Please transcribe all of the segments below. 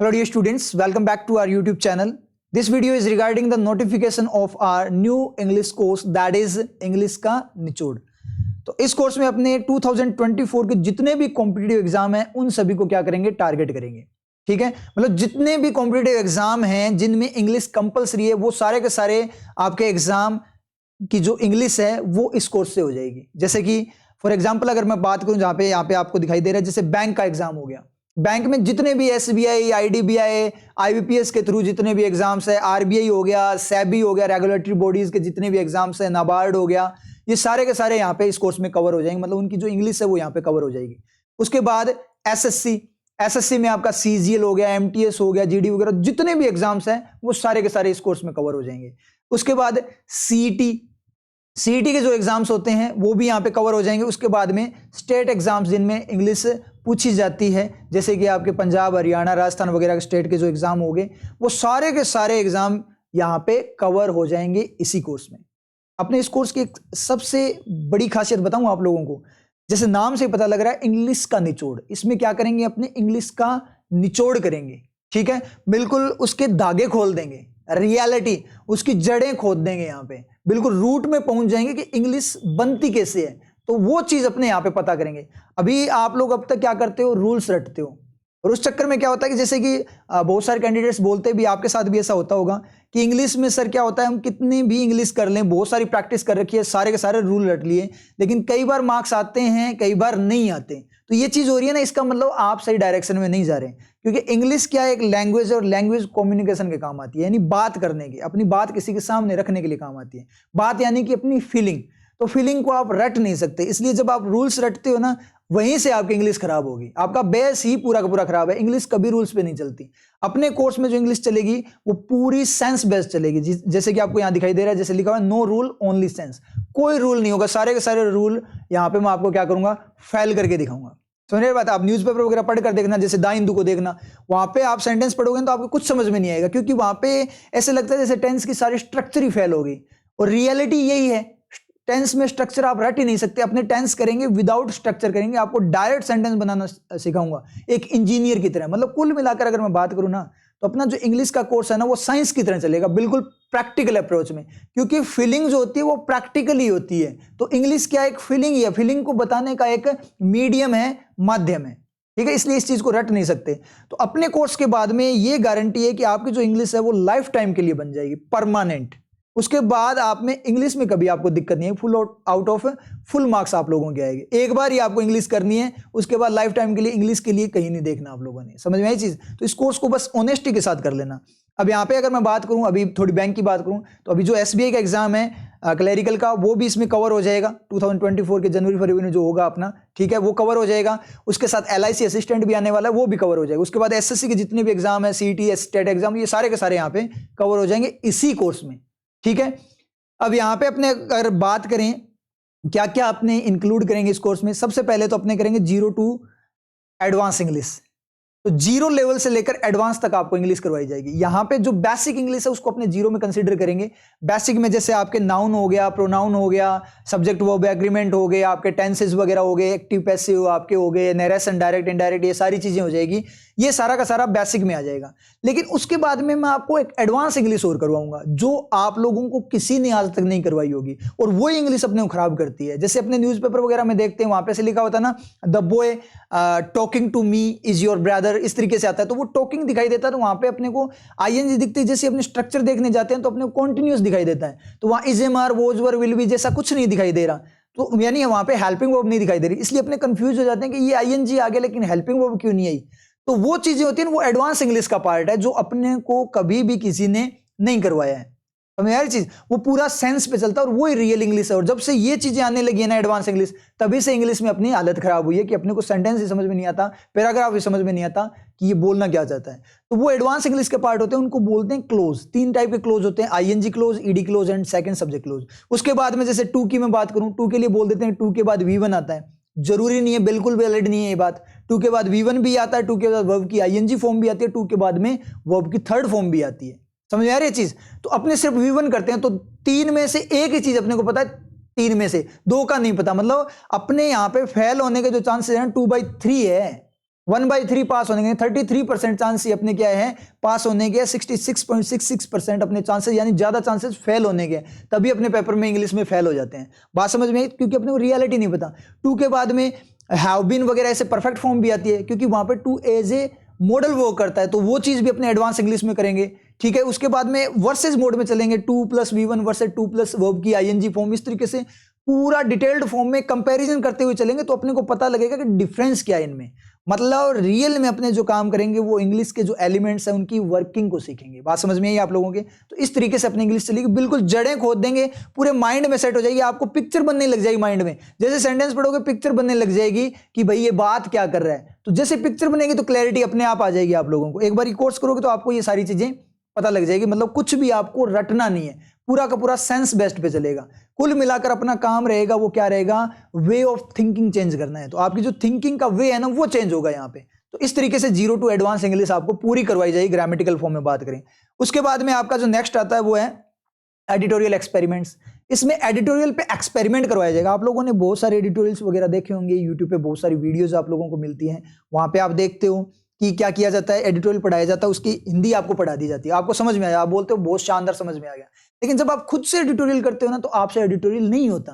Hello dear students, welcome back to our YouTube channel. This video is regarding the notification of our new English course that is English का निचोड़। तो इस course में अपने 2024 के जितने भी कॉम्पिटिटिव एग्जाम हैं उन सभी को क्या करेंगे, टारगेट करेंगे। ठीक है, मतलब जितने भी कॉम्पिटिटिव एग्जाम हैं जिनमें इंग्लिश कंपलसरी है वो सारे के सारे आपके एग्जाम की जो इंग्लिश है वो इस कोर्स से हो जाएगी। जैसे कि फॉर एग्जाम्पल अगर मैं बात करूं, जहां पे यहाँ पे आपको दिखाई दे रहा है जैसे बैंक का एग्जाम हो गया, बैंक में जितने भी एसबीआई, आईडीबीआई, आईबीपीएस के थ्रू जितने भी एग्जाम्स है, आरबीआई हो गया, सेबी हो गया, रेगुलेटरी बॉडीज के जितने भी एग्जाम्स है, नाबार्ड हो गया, ये सारे के सारे यहाँ पे इस कोर्स में कवर हो जाएंगे। मतलब उनकी जो इंग्लिश है वो यहाँ पे कवर हो जाएगी। उसके बाद एसएससी में आपका सीजीएल हो गया, एमटीएस हो गया, जीडी वगैरह जितने भी एग्जाम्स हैं वो सारे के सारे इस कोर्स में कवर हो जाएंगे। उसके बाद सीईटी के जो एग्जाम्स होते हैं वो भी यहाँ पे कवर हो जाएंगे। उसके बाद में स्टेट एग्जाम्स जिनमें इंग्लिश पूछी जाती है, जैसे कि आपके पंजाब, हरियाणा, राजस्थान वगैरह के स्टेट के जो एग्जाम हो गए वो सारे के सारे एग्जाम यहाँ पे कवर हो जाएंगे इसी कोर्स में। अपने इस कोर्स की एक सबसे बड़ी खासियत बताऊं आप लोगों को, जैसे नाम से पता लग रहा है इंग्लिश का निचोड़। इसमें क्या करेंगे, अपने इंग्लिश का निचोड़ करेंगे। ठीक है, बिल्कुल उसके धागे खोल देंगे, रियलिटी उसकी जड़ें खोद देंगे, यहाँ पे बिल्कुल रूट में पहुंच जाएंगे कि इंग्लिश बनती कैसे है, तो वो चीज अपने यहाँ पे पता करेंगे। अभी आप लोग अब तक क्या करते हो, रूल्स रटते हो, और उस चक्कर में क्या होता है कि जैसे कि बहुत सारे कैंडिडेट्स बोलते भी, आपके साथ भी ऐसा होता होगा कि इंग्लिश में सर क्या होता है, हम कितनी भी इंग्लिश कर लें, बहुत सारी प्रैक्टिस कर रखी है, सारे के सारे रूल रट लिए, लेकिन कई बार मार्क्स आते हैं, कई बार नहीं आते। तो ये चीज हो रही है ना, इसका मतलब आप सही डायरेक्शन में नहीं जा रहे, क्योंकि इंग्लिश क्या है, एक लैंग्वेज और लैंग्वेज कम्युनिकेशन के काम आती है, यानी बात करने की, अपनी बात किसी के सामने रखने के लिए काम आती है। बात यानी कि अपनी फीलिंग, तो फीलिंग को आप रट नहीं सकते, इसलिए जब आप रूल्स रटते हो ना, वहीं से आपकी इंग्लिश खराब होगी। आपका बेस ही पूरा का पूरा खराब है। इंग्लिश कभी रूल्स पे नहीं चलती। अपने कोर्स में जो इंग्लिश चलेगी वो पूरी सेंस बेस्ड चलेगी। जैसे कि आपको यहाँ दिखाई दे रहा है, जैसे लिखा हुआ है नो रूल ओनली सेंस, कोई रूल नहीं होगा, सारे के सारे रूल यहाँ पे मैं आपको क्या करूंगा, फेल करके दिखाऊंगा। समझ बात, आप न्यूज़पेपर वगैरह पढ़ कर देखना, जैसे द हिंदू को देखना, वहां पे आप सेंटेंस पढ़ोगे तो आपको कुछ समझ में नहीं आएगा, क्योंकि वहां पे ऐसे लगता है जैसे टेंस की सारी स्ट्रक्चर ही फेल हो गई। और रियलिटी यही है, टेंस में स्ट्रक्चर आप रट ही नहीं सकते। अपने टेंस करेंगे विदाउट स्ट्रक्चर करेंगे, आपको डायरेक्ट सेंटेंस बनाना सिखाऊंगा एक इंजीनियर की तरह। मतलब कुल मिलाकर अगर मैं बात करूं ना, तो अपना जो इंग्लिश का कोर्स है ना वो साइंस की तरह चलेगा, बिल्कुल प्रैक्टिकल अप्रोच में, क्योंकि फीलिंग जो होती है वो प्रैक्टिकली होती है। तो इंग्लिश क्या एक फीलिंग ही है, फीलिंग को बताने का एक मीडियम है, माध्यम है। ठीक है, इसलिए इस चीज को रट नहीं सकते। तो अपने कोर्स के बाद में ये गारंटी है कि आपकी जो इंग्लिश है वो लाइफ टाइम के लिए बन जाएगी, परमानेंट। उसके बाद आप में इंग्लिश में कभी आपको दिक्कत नहीं है, full out of full marks आप लोगों के आएंगे। एक बार ही आपको इंग्लिश करनी है, उसके बाद लाइफ टाइम के लिए इंग्लिश के लिए कहीं नहीं देखना आप लोगों ने। समझ में आई चीज? तो इस कोर्स को बस ऑनेस्टी के साथ कर लेना। अब यहाँ पे अगर मैं बात करूं, अभी थोड़ी बैंक की बात करूं, तो अभी जो एसबीआई का एग्जाम है क्लैरिकल का, वो भी इसमें कवर हो जाएगा 2024 के जनवरी फरवरी में जो होगा अपना। ठीक है, वो कवर हो जाएगा। उसके साथ एलआईसी असिस्टेंट भी आने वाला है, वो भी कवर हो जाएगा। उसके बाद एसएससी के जितने भी एग्जाम है, सीईटी, स्टेट एग्जाम, ये सारे के सारे यहाँ पे कवर हो जाएंगे इसी कोर्स में। ठीक है, अब यहाँ पे अपने अगर बात करें क्या क्या अपने इंक्लूड करेंगे इस कोर्स में, सबसे पहले तो अपने करेंगे 0 to एडवांस इंग्लिश। तो 0 लेवल से लेकर एडवांस तक आपको इंग्लिश करवाई जाएगी। यहाँ पे जो बेसिक इंग्लिश है उसको अपने 0 में कंसीडर करेंगे। बेसिक में जैसे आपके नाउन हो गया, प्रोनाउन हो गया, सब्जेक्ट वर्ब एग्रीमेंट हो गए, आपके टेंसेस वगैरह हो गए, एक्टिव पैसिव आपके हो गए, नरेशन, डायरेक्ट इनडायरेक्ट, ये सारी चीजें हो जाएगी। ये सारा का सारा बेसिक में आ जाएगा। लेकिन उसके बाद में मैं आपको एक एडवांस इंग्लिश और करवाऊंगा जो आप लोगों को किसी ने आज तक नहीं करवाई होगी, और वो इंग्लिश अपने को खराब करती है। जैसे अपने न्यूज़पेपर वगैरह में देखते हैं, वहां पे से लिखा होता है ना, the boy talking to me is your brother, इस तरीके से आता है, तो वो टॉकिंग दिखाई देता है। तो वहां पे अपने को आईएनजी दिखती है। जैसे अपने स्ट्रक्चर देखने जाते हैं तो अपने को कॉन्टिन्यूस दिखाई देता है, तो वहां is am are, was were, will be जैसा कुछ नहीं दिखाई दे रहा, तो यानी वहां पे हेल्पिंग वर्ब नहीं दिखाई दे रही। इसलिए अपने कंफ्यूज हो जाते हैं कि ये आईएनजी आ गया लेकिन हेल्पिंग वर्ब क्यों नहीं आई। तो वो चीजें होती हैं, वो एडवांस इंग्लिश का पार्ट है जो अपने को कभी भी किसी ने नहीं करवाया है। समझ यार चीज, वो पूरा सेंस पे चलता है और वो ही रियल इंग्लिश है। और जब से ये चीजें आने लगी है ना एडवांस इंग्लिश, तभी से इंग्लिश में अपनी हालत खराब हुई है कि अपने को सेंटेंस ही समझ में नहीं आता, पैराग्राफ ही समझ में नहीं आता कि ये बोलना क्या चाहता है। तो वो एडवांस इंग्लिश के पार्ट होते हैं, उनको बोलते हैं क्लोज। 3 टाइप के क्लोज होते हैं, ING clause, ED clause and second subject clause. उसके बाद में जैसे टू की मैं बात करूं, टू के लिए बोल देते हैं टू के बाद V1 आता है। जरूरी नहीं है, बिल्कुल वैलिड नहीं है ये बात। टू के बाद V1 भी आता है, टू के बाद वर्ब की आईएनजी फॉर्म भी आती है, टू के बाद में वर्ब की थर्ड फॉर्म भी आती है। समझ में आ रही है चीज? तो अपने सिर्फ V1 करते हैं, तो 3 में से एक ही चीज अपने को पता है, 3 में से 2 का नहीं पता। मतलब अपने यहाँ पे फेल होने के जो चांसेस हैं 2/3 है। 1/3 पास होने के, 33% चांस ही अपने क्या है पास होने के, 66.66% अपने चांसेस, यानी ज्यादा चांसेस फेल होने के, तभी अपने पेपर में इंग्लिश में फेल हो जाते हैं। बात समझ में आई? क्योंकि अपने को रियलिटी नहीं पता। टू के बाद में हैव बीन वगैरह ऐसे परफेक्ट फॉर्म भी आती है, क्योंकि वहां पे टू एज ए मॉडल वो करता है, तो वो चीज भी अपने एडवांस इंग्लिश में करेंगे। ठीक है, उसके बाद में वर्सेज मोड में चलेंगे, 2+V1 वर्सेज 2+ वर्ब की आईएनजी फॉर्म, इस तरीके से पूरा डिटेल्ड फॉर्म में कंपैरिजन करते हुए चलेंगे, तो अपने को पता लगेगा कि डिफरेंस क्या है इनमें। मतलब रियल में अपने जो काम करेंगे वो इंग्लिश के जो एलिमेंट्स हैं उनकी वर्किंग को सीखेंगे। बात समझ में आई आप लोगों के? तो इस तरीके से अपनी इंग्लिश चलेगी, बिल्कुल जड़ें खोद देंगे, पूरे माइंड में सेट हो जाएगी, आपको पिक्चर बनने लग जाएगी माइंड में। जैसे सेंटेंस पढ़ोगे पिक्चर बनने लग जाएगी कि भाई ये बात क्या कर रहा है, तो जैसे पिक्चर बनेगी तो क्लैरिटी अपने आप आ जाएगी आप लोगों को। एक बार कोर्स करोगे तो आपको ये सारी चीजें पता लग जाएगी। मतलब कुछ भी आपको रटना नहीं है, पूरा का पूरा सेंस बेस्ड पे चलेगा। कुल मिलाकर अपना काम रहेगा वो क्या रहेगा, वे ऑफ थिंकिंग चेंज करना है, तो आपकी जो थिंकिंग का वे है ना वो चेंज होगा यहाँ पे। तो इस तरीके से 0 to एडवांस इंग्लिश आपको पूरी करवाई जाएगी ग्रामेटिकल फॉर्म में बात करें। उसके बाद में आपका जो नेक्स्ट आता है वो है एडिटोरियल एक्सपेरिमेंट्स। इसमें एडिटोरियल पे एक्सपेरिमेंट करवाया जाएगा। आप लोगों ने बहुत सारे एडिटोरियल्स वगैरह देखे होंगे, यूट्यूब पे बहुत सारी वीडियोस आप लोगों को मिलती हैं, वहां पे आप देखते हो कि क्या किया जाता है, एडिटोरियल पढ़ाया जाता है, उसकी हिंदी आपको पढ़ा दी जाती है, आपको समझ में आया, आप बोलते हो बहुत शानदार समझ में आ गया। लेकिन जब आप खुद से एडिटोरियल करते हो ना तो आपसे एडिटोरियल नहीं होता।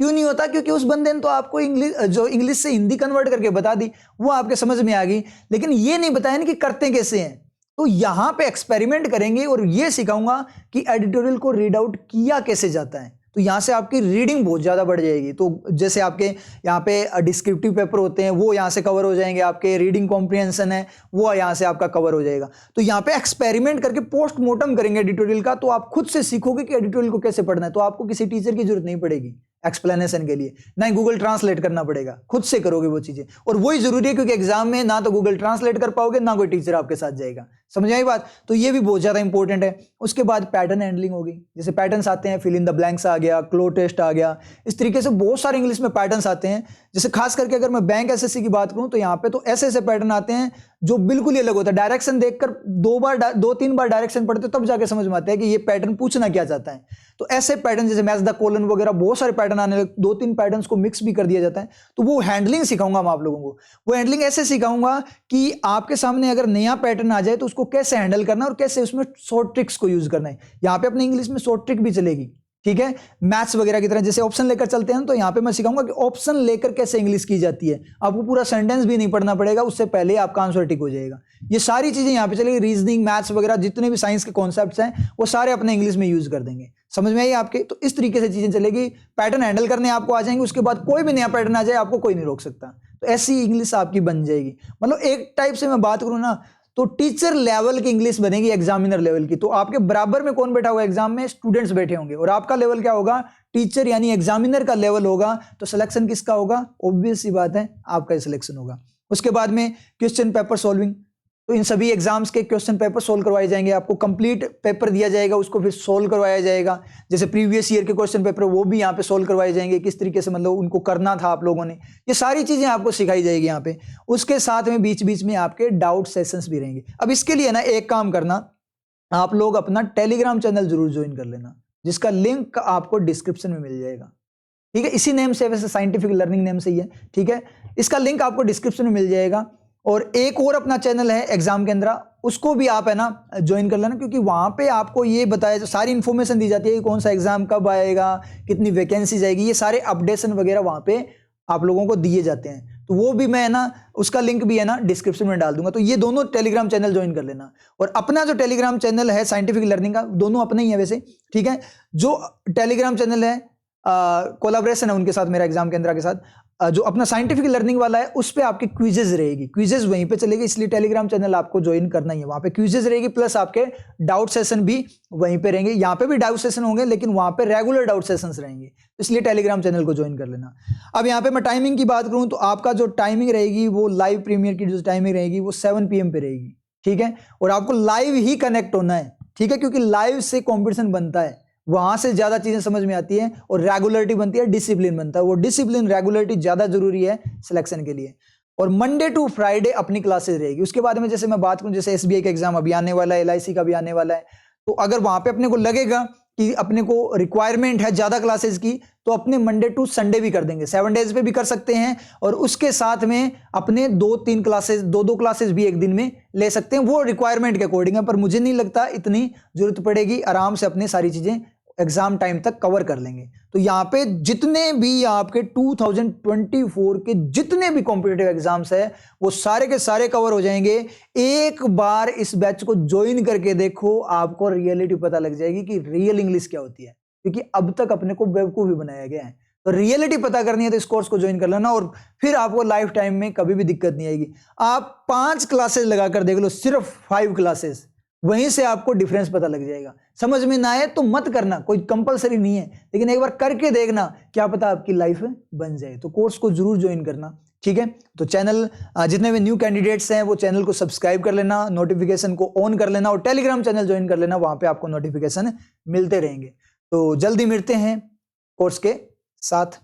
क्यों नहीं होता? क्योंकि उस बंदे ने तो आपको इंग्लिश से हिंदी कन्वर्ट करके बता दी, वो आपके समझ में आ गई, लेकिन ये नहीं बताया ना कि करते कैसे हैं। तो यहां पे एक्सपेरिमेंट करेंगे और ये सिखाऊंगा कि एडिटोरियल को रीड आउट किया कैसे जाता है। तो यहां से आपकी रीडिंग बहुत ज्यादा बढ़ जाएगी। तो जैसे आपके यहाँ पे डिस्क्रिप्टिव पेपर होते हैं वो यहाँ से कवर हो जाएंगे, आपके रीडिंग कॉम्प्रिहेंशन है वो यहाँ से आपका कवर हो जाएगा। तो यहाँ पे एक्सपेरिमेंट करके पोस्टमार्टम करेंगे एडिटोरियल का, तो आप खुद से सीखोगे कि एडिटोरियल को कैसे पढ़ना है। तो आपको किसी टीचर की जरूरत नहीं पड़ेगी एक्सप्लेनेशन के लिए, ना ही गूगल ट्रांसलेट करना पड़ेगा, खुद से करोगे वो चीजें। और वही जरूरी है क्योंकि एग्जाम में ना तो गूगल ट्रांसलेट कर पाओगे ना कोई टीचर आपके साथ जाएगा। समझ आई बात? तो ये भी बहुत ज्यादा इंपॉर्टेंट है। उसके बाद पैटर्न हैंडलिंग होगी, जैसे पैटर्न्स आते हैं, फिल इन द ब्लैंक्स आ गया, क्लो टेस्ट आ गया, इस तरीके से बहुत सारे इंग्लिश में पैटर्न्स आते हैं। जैसे खास करके अगर मैं बैंक एसएससी की बात करूं तो यहाँ पे तो ऐसे ऐसे पैटर्न आते हैं जो बिल्कुल ही अलग होता है। डायरेक्शन देखकर 2-3 बार डायरेक्शन पढ़ते तब जाके समझ में आता है कि ये पैटर्न पूछना क्या चाहता है। तो ऐसे पैटर्न जैसे मैच द कॉलन वगैरह बहुत सारे पैटर्न आने लगे, 2-3 पैटर्न्स को मिक्स भी कर दिया जाता है। तो वो हैंडलिंग सिखाऊंगा मैं आप लोगों को। वो हैंडलिंग ऐसे सिखाऊंगा कि आपके सामने अगर नया पैटर्न आ जाए तो उसको कैसे हैंडल करना और कैसे उसमें शॉर्ट ट्रिक्स को यूज करना है। यहाँ पे अपने इंग्लिश में शॉर्ट ट्रिक भी चलेगी, ठीक है, मैथ्स वगैरह की तरह। जैसे ऑप्शन लेकर चलते हैं तो यहाँ पे मैं सिखाऊंगा कि ऑप्शन लेकर कैसे इंग्लिश की जाती है। आपको पूरा सेंटेंस भी नहीं पढ़ना पड़ेगा, उससे पहले आपका आंसर टिक हो जाएगा। ये सारी चीजें यहाँ पे चलेगी। रीजनिंग, मैथ्स वगैरह जितने भी साइंस के कॉन्सेप्ट्स हैं वो सारे अपने इंग्लिश में यूज कर देंगे। समझ में आई आपके? तो इस तरीके से चीजें चलेगी, पैटर्न हैंडल करने आपको आ जाएंगे। उसके बाद कोई भी नया पैटर्न आ जाए आपको कोई नहीं रोक सकता। तो ऐसी इंग्लिश आपकी बन जाएगी। मतलब एक टाइप से मैं बात करूँ ना तो टीचर लेवल की इंग्लिश बनेगी, एग्जामिनर लेवल की। तो आपके बराबर में कौन बैठा होगा एग्जाम में? स्टूडेंट्स बैठे होंगे, और आपका लेवल क्या होगा? टीचर यानी एग्जामिनर का लेवल होगा। तो सिलेक्शन किसका होगा? ऑब्वियस सी बात है, आपका सिलेक्शन होगा। उसके बाद में क्वेश्चन पेपर सॉल्विंग, तो इन सभी एग्जाम्स के क्वेश्चन पेपर सोल्व करवाए जाएंगे। आपको कंप्लीट पेपर दिया जाएगा, उसको फिर सोल्व करवाया जाएगा। जैसे प्रीवियस ईयर के क्वेश्चन पेपर वो भी यहाँ पे सोल्व करवाए जाएंगे, किस तरीके से मतलब उनको करना था आप लोगों ने, ये सारी चीजें आपको सिखाई जाएगी यहाँ पे। उसके साथ में बीच बीच में आपके डाउट सेशंस भी रहेंगे। अब इसके लिए ना एक काम करना, आप लोग अपना टेलीग्राम चैनल जरूर ज्वाइन कर लेना, जिसका लिंक आपको डिस्क्रिप्शन में मिल जाएगा, ठीक है। इसी नेम से, वैसे साइंटिफिक लर्निंग नेम से ही है, ठीक है। इसका लिंक आपको डिस्क्रिप्शन में मिल जाएगा। और एक और अपना चैनल है एग्जाम केंद्र, उसको भी आप है ना ज्वाइन कर लेना, क्योंकि वहां पे आपको ये बताया जो सारी इन्फॉर्मेशन दी जाती है कि कौन सा एग्जाम कब आएगा, कितनी वैकेंसी जाएगी, ये सारे अपडेशन वगैरह वहां पे आप लोगों को दिए जाते हैं। तो वो भी मैं है ना, उसका लिंक भी है ना डिस्क्रिप्शन में डाल दूंगा। तो ये दोनों टेलीग्राम चैनल ज्वाइन कर लेना। और अपना जो टेलीग्राम चैनल है साइंटिफिक लर्निंग का, दोनों अपने ही है वैसे, ठीक है। जो टेलीग्राम चैनल है कोलैबोरेशन है उनके साथ, मेरा एग्जाम केंद्र के साथ, जो अपना साइंटिफिक लर्निंग वाला है उस पे आपकी क्विजेज रहेगी, क्विजेज वहीं पे चलेगी। इसलिए टेलीग्राम चैनल आपको ज्वाइन करना ही है। वहां पे क्विजेज रहेगी, प्लस आपके डाउट सेशन भी वहीं पे रहेंगे। यहाँ पे भी डाउट सेशन होंगे, लेकिन वहां पे रेगुलर डाउट सेशंस रहेंगे, इसलिए टेलीग्राम चैनल को ज्वाइन कर लेना। अब यहाँ पे मैं टाइमिंग की बात करूँ तो आपका जो टाइमिंग रहेगी वो लाइव प्रीमियर की जो टाइमिंग रहेगी वो 7 PM पे रहेगी, ठीक है। और आपको लाइव ही कनेक्ट होना है, ठीक है, क्योंकि लाइव से कॉम्पिटिशन बनता है, वहां से ज्यादा चीजें समझ में आती है और रेगुलरिटी बनती है, डिसिप्लिन बनता है। वो डिसिप्लिन, रेगुलरिटी ज्यादा जरूरी है सिलेक्शन के लिए। और मंडे टू फ्राइडे अपनी क्लासेस रहेगी। उसके बाद में जैसे मैं बात करूं, जैसे SBI का एग्जाम अभी आने वाला है, LIC का भी आने वाला है, तो अगर वहां पे अपने को लगेगा कि अपने को रिक्वायरमेंट है ज़्यादा क्लासेस की, तो अपने मंडे टू संडे भी कर देंगे, 7 डेज पे भी कर सकते हैं, और उसके साथ में अपने 2-3 क्लासेस, 2-2 क्लासेस भी एक दिन में ले सकते हैं। वो रिक्वायरमेंट के अकॉर्डिंग है, पर मुझे नहीं लगता इतनी जरूरत पड़ेगी, आराम से अपनी सारी चीज़ें एग्जाम टाइम तक कवर कर लेंगे। तो यहाँ पे जितने भी आपके 2024 के जितने भी कॉम्पिटिटिव एग्जाम्स है वो सारे के सारे कवर हो जाएंगे। एक बार इस बैच को ज्वाइन करके देखो, आपको रियलिटी पता लग जाएगी कि रियल इंग्लिश क्या होती है, क्योंकि अब तक अपने को बेवकूफ भी बनाया गया है। तो रियलिटी पता करनी है तो इस कोर्स को ज्वाइन कर लेना, और फिर आपको लाइफ टाइम में कभी भी दिक्कत नहीं आएगी। आप 5 क्लासेस लगाकर देख लो, सिर्फ 5 क्लासेस, वहीं से आपको डिफरेंस पता लग जाएगा। समझ में ना आए तो मत करना, कोई कंपलसरी नहीं है, लेकिन एक बार करके देखना, क्या पता आपकी लाइफ बन जाए। तो कोर्स को जरूर ज्वाइन करना, ठीक है। तो चैनल, जितने भी न्यू कैंडिडेट्स हैं वो चैनल को सब्सक्राइब कर लेना, नोटिफिकेशन को ऑन कर लेना, और टेलीग्राम चैनल ज्वाइन कर लेना, वहां पे आपको नोटिफिकेशन मिलते रहेंगे। तो जल्दी मिलते हैं कोर्स के साथ।